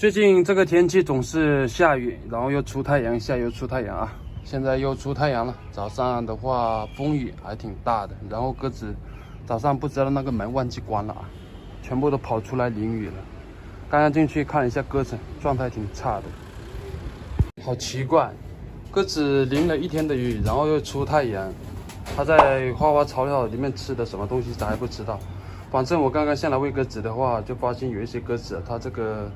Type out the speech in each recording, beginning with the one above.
最近这个天气总是下雨，然后又出太阳，下又出太阳啊！现在又出太阳了。早上的话风雨还挺大的，然后鸽子早上不知道那个门忘记关了啊，全部都跑出来淋雨了。刚刚进去看了一下鸽子，状态挺差的，好奇怪，鸽子淋了一天的雨，然后又出太阳，它在花花草草里面吃的什么东西咱还不知道。反正我刚刚下来喂鸽子的话，就发现有一些鸽子它这个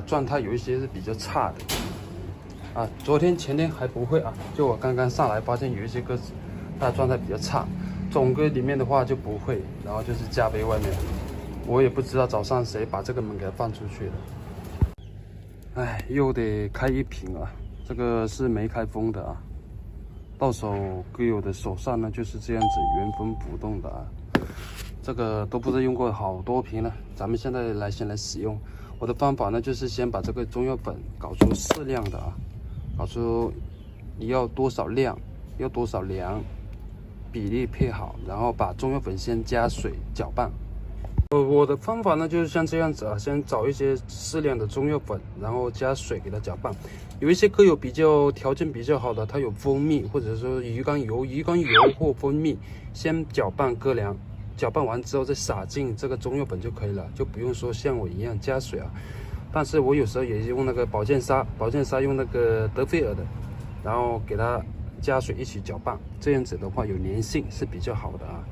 状态有一些是比较差的啊。昨天前天还不会啊，就我刚刚上来发现有一些鸽子它的状态比较差，总鸽里面的话就不会，然后就是架杯外面，我也不知道早上谁把这个门给它放出去了。哎，又得开一瓶啊，这个是没开封的啊。到手鸽友的手上呢就是这样子原封不动的啊。这个都不知道用过好多瓶了，咱们现在先来使用。我的方法呢，就是先把这个中药粉搞出适量的啊，搞出你要多少量，要多少量，比例配好，然后把中药粉先加水搅拌。我的方法呢，就是像这样子啊，先找一些适量的中药粉，然后加水给它搅拌。有一些鸽友条件比较好的，它有蜂蜜或者说鱼肝油或蜂蜜，先搅拌鸽粮。搅拌完之后再撒进这个中药粉就可以了，就不用说像我一样加水啊。但是我有时候也用那个保健砂用那个德菲尔的，然后给它加水一起搅拌，这样子的话有粘性是比较好的啊。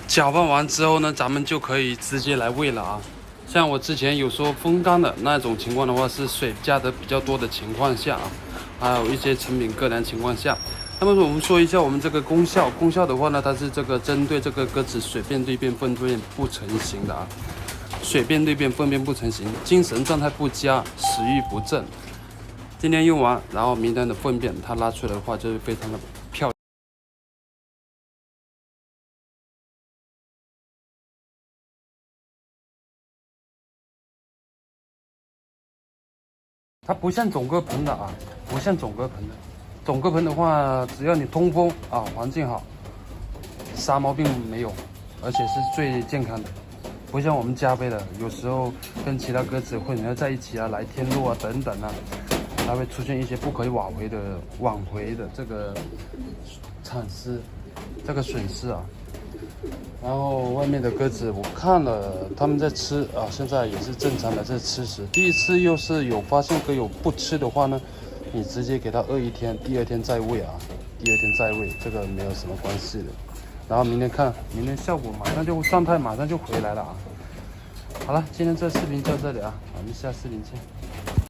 搅拌完之后呢，咱们就可以直接来喂了啊。像我之前有说风干的那种情况的话，是水加的比较多的情况下啊，还有一些成品鸽粮情况下。那么我们说一下我们这个功效的话呢，它是这个针对这个鸽子水便对便粪便不成形的啊，水便对便粪便不成形，精神状态不佳，食欲不振。今天用完，然后明天的粪便它拉出来的话就是非常的漂亮。它不像种鸽盆的啊，不像种鸽盆的。种鸽盆的话，只要你通风啊，环境好，啥毛病没有，而且是最健康的。不像我们加杯的，有时候跟其他鸽子混合在一起啊，来天路啊等等啊，它会出现一些不可以挽回的这个这个损失啊。然后外面的鸽子我看了，他们在吃啊，现在也是正常的在吃食。第一次又是有发现鸽友不吃的话呢，你直接给它饿一天，第二天再喂啊，这个没有什么关系的。然后明天效果状态马上就回来了啊。好了，今天这视频就到这里啊，我们下视频见。